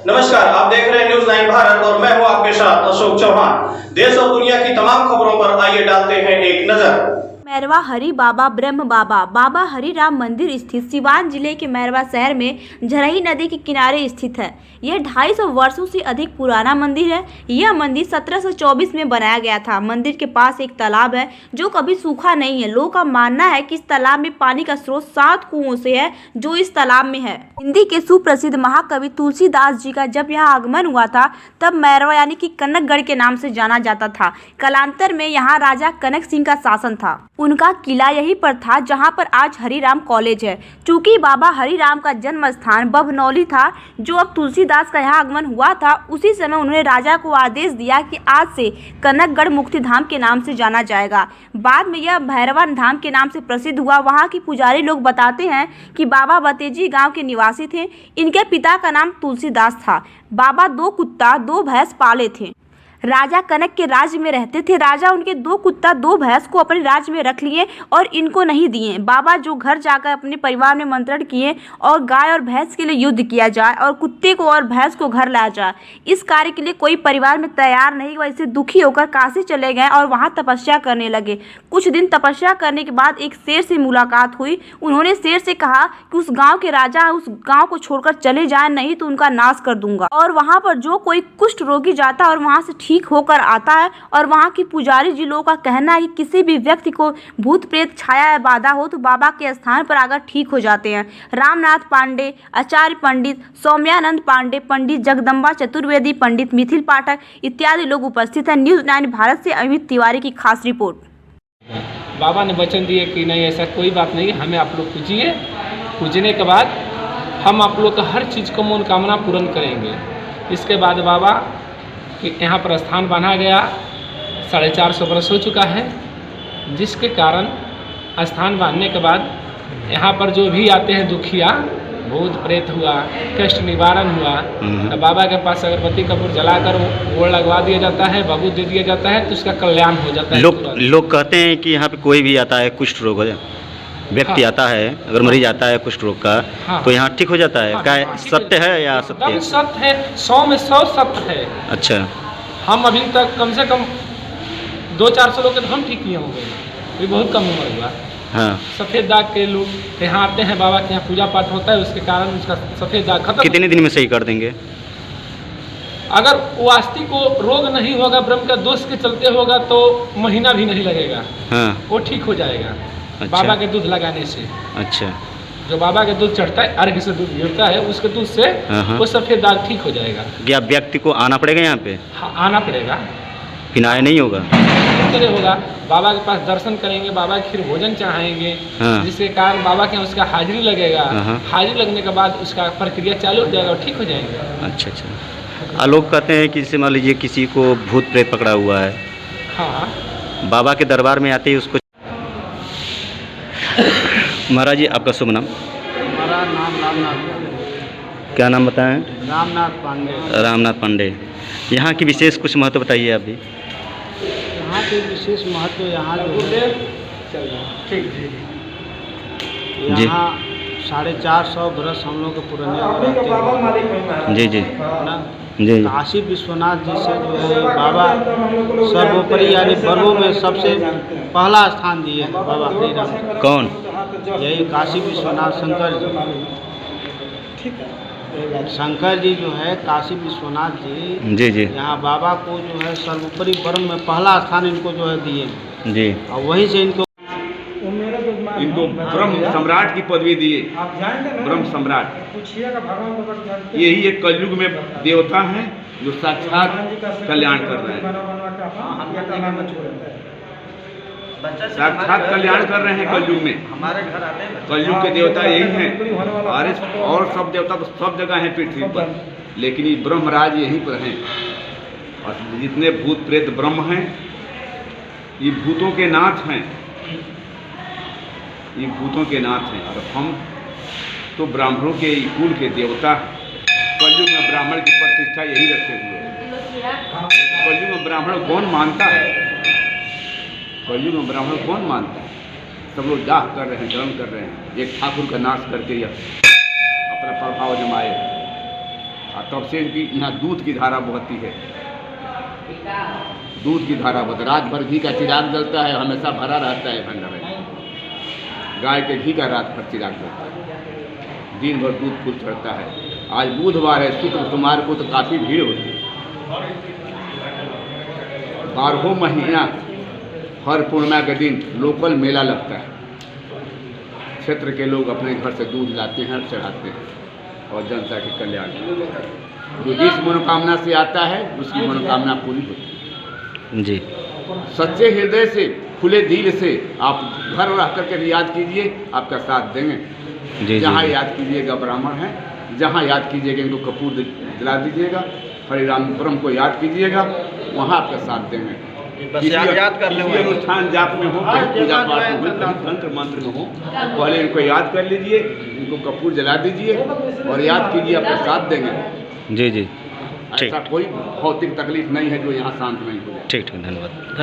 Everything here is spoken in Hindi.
नमस्कार, आप देख रहे हैं न्यूज़ 9 भारत और मैं हूं आपके साथ अशोक चौहान। देश और दुनिया की तमाम खबरों पर आइए डालते हैं एक नजर। मैरवा हरि बाबा ब्रह्म बाबा बाबा हरि राम मंदिर स्थित सिवान जिले के मैरवा शहर में झरही नदी के किनारे स्थित है। यह 250 वर्षों से अधिक पुराना मंदिर है। यह मंदिर 1724 में बनाया गया था। मंदिर के पास एक तालाब है जो कभी सूखा नहीं है। लोगों का मानना है कि इस तालाब में पानी का स्रोत 7 कुओं से है जो इस तालाब में है। हिंदी के सुप्रसिद्ध महाकवि तुलसीदास जी का जब यहाँ आगमन हुआ था तब मैरवा यानी कि कनकगढ़ के नाम से जाना जाता था। कालांतर में यहाँ राजा कनक सिंह का शासन था। उनका किला यहीं पर था जहां पर आज हरिराम कॉलेज है। चूंकि बाबा हरिराम का जन्म स्थान बभनौली था जो अब तुलसीदास का यहाँ आगमन हुआ था, उसी समय उन्होंने राजा को आदेश दिया कि आज से कनकगढ़ मुक्ति धाम के नाम से जाना जाएगा। बाद में यह भैरवा धाम के नाम से प्रसिद्ध हुआ। वहाँ की पुजारी लोग बताते हैं कि बाबा बतेजी गाँव के निवासी थे। इनके पिता का नाम तुलसीदास था। बाबा 2 कुत्ता 2 भैंस पाले थे। राजा कनक के राज्य में रहते थे। राजा उनके 2 कुत्ता 2 भैंस को अपने राज्य में रख लिए और इनको नहीं दिए। बाबा जो घर जाकर अपने परिवार में मंत्रण किए और गाय और भैंस के लिए युद्ध किया जाए और कुत्ते को और भैंस को घर लाया जाए। इस कार्य के लिए कोई परिवार में तैयार नहीं हुआ। इससे दुखी होकर काशी चले गए और वहाँ तपस्या करने लगे। कुछ दिन तपस्या करने के बाद एक शेर से मुलाकात हुई। उन्होंने शेर से कहा कि उस गाँव के राजा उस गाँव को छोड़कर चले जाए, नहीं तो उनका नाश कर दूंगा। और वहाँ पर जो कोई कुष्ठ रोगी जाता है और वहाँ से ठीक होकर आता है और वहाँ की पुजारी जी लोगों का कहना है कि किसी भी व्यक्ति को भूत प्रेत छाया या बाधा हो तो बाबा के स्थान पर आकर ठीक हो जाते हैं। रामनाथ पांडे, आचार्य पंडित सौम्यानंद पांडे, पंडित जगदम्बा चतुर्वेदी, पंडित मिथिल पाठक इत्यादि लोग उपस्थित हैं। न्यूज़ 9 भारत से अमित तिवारी की खास रिपोर्ट। बाबा ने वचन दिए कि नहीं, ऐसा कोई बात नहीं, हमें आप लोग पूजिए। पूजने के बाद हम आप लोग का हर चीज़ को मनोकामना पूर्ण करेंगे। इसके बाद बाबा कि यहाँ पर स्थान बना गया 450 वर्ष हो चुका है, जिसके कारण स्थान बांधने के बाद यहाँ पर जो भी आते हैं दुखिया, भूत प्रेत हुआ, कष्ट निवारण हुआ, तो बाबा के पास अगरबत्ती कपूर जलाकर वो लगवा दिया जाता है, बबूत दे दिया जाता है, तो उसका कल्याण हो जाता है। लोग कहते हैं कि यहाँ पे कोई भी आता है कुष्ठ रोग व्यक्ति आता है, अगर मरीज आता है कुष्ठ रोग का, तो यहाँ ठीक हो जाता है। क्या सत्य है या असत्य? सत्य है, 100 में 100 सत्य है। अच्छा, हम अभी तक कम से कम 200-400 लोग हम ठीक किए होंगे, ये बहुत कम उम्र हुआ। हाँ, सफ़ेद दाग के लोग यहाँ आते हैं, बाबा के यहाँ पूजा पाठ होता है, उसके कारण उसका सफ़ेद दाग खत्म। कितने दिन में सही कर देंगे? अगर वास्ती को रोग नहीं होगा, ब्रह्म का दोष के चलते होगा, तो महीना भी नहीं लगेगा। हाँ, वो ठीक हो जाएगा। अच्छा। बाबा के दूध लगाने से। अच्छा, जो बाबा के दूध चढ़ता है, अर्घ से दूध गिरता है, उसके दूध से वो सफेद दाग ठीक हो जाएगा। क्या व्यक्ति को आना पड़ेगा यहाँ पे? हाँ, आना पड़ेगा, बिना आए नहीं होगा। इस तरह होगा, बाबा के पास दर्शन करेंगे, बाबा की खीर भोजन चाहेंगे। हाँ। जिसके कारण बाबा के उसका हाजिरी लगेगा। हाजिरी लगने के बाद उसका प्रक्रिया चालू हो जाएगा और ठीक हो जाएगा। अच्छा अच्छा, लोग कहते हैं कि जैसे मान लीजिए किसी को भूत प्रेत पकड़ा हुआ है, हाँ, बाबा के दरबार में आते ही उसको। महाराज जी, आपका शुभ नाम? हमारा नाम रामनाथ। क्या नाम बताएं? रामनाथ पांडे। रामनाथ पांडे। यहाँ की विशेष कुछ महत्व बताइए आप भी। यहाँ की विशेष महत्व यहाँ जो है, यहाँ 450 वर्ष हम लोग के पुराने जी जी ना जी। काशी विश्वनाथ जी से जो है बाबा सर्वोपरि यानी पर्वों में सबसे पहला स्थान दिए हैं बाबा हरिराम। कौन? यही काशी विश्वनाथ शंकर जी। शंकर जी जो है काशी विश्वनाथ जी, जी जी, यहाँ बाबा को जो है सर्वोपरि वर्म में पहला स्थान इनको जो है दिए जी, और वहीं से इनको ब्रह्म सम्राट की पदवी दिए। ब्रह्म सम्राट यही एक कलयुग में देवता हैं जो साक्षात कल्याण कर रहे हैं, साक्षात कल्याण कर रहे हैं कलयुग में। कलयुग के देवता यही हैं, और सब देवता तो सब जगह हैं पृथ्वी पर, लेकिन ये ब्रह्मराज यहीं पर हैं। और जितने भूत प्रेत ब्रह्म हैं, ये भूतों के नाथ हैं, ये भूतों के नाथ हैं। और हम तो ब्राह्मणों के कुल के देवता, कलयुग में ब्राह्मण की प्रतिष्ठा यही रखे हुए हैं। कलयुग में ब्राह्मण कौन मानता है? कलयुग में ब्राह्मण कौन मानता है? सब लोग दाह कर रहे हैं, जन्म कर रहे हैं, एक ठाकुर का नाश करके यह अपना प्रभाव जमाए। और तब से इनकी यहाँ दूध की धारा बहती है, दूध की धारा बहती। रात भर घी का चिराग जलता है, हमेशा भरा रहता है भंडारा में। गाय के घी का रात भर चिराग जलता है, दिन भर दूध फूल चढ़ता है। आज बुधवार है, शुक्र सोमवार को तो काफ़ी भीड़ होती है। 12 महीना हर पूर्णिमा के दिन लोकल मेला लगता है। क्षेत्र के लोग अपने घर से दूध लाते हैं, चढ़ाते हैं और जनता के कल्याण जो जिस मनोकामना से आता है उसकी मनोकामना पूरी होती है जी। सच्चे हृदय से, खुले दिल से आप घर रह करके याद कीजिए, आपका साथ देंगे। जी जहाँ जी। याद कीजिएगा ब्राह्मण है, जहाँ याद कीजिएगा इनको कपूर दिला दीजिएगा, हरिराम ब्रह्म को याद कीजिएगा, वहाँ आपका साथ देंगे। किसी अनुष्ठान जाप में हो, पूजा पाठ में हो, तंत्र मंत्र में हो, पहले इनको याद कर लीजिए, इनको कपूर जला दीजिए और याद कीजिए, आपका साथ देंगे। जी जी, ठीक। ऐसा कोई भौतिक तकलीफ नहीं है जो यहाँ शांत नहीं हो जाए। ठीक ठीक, धन्यवाद।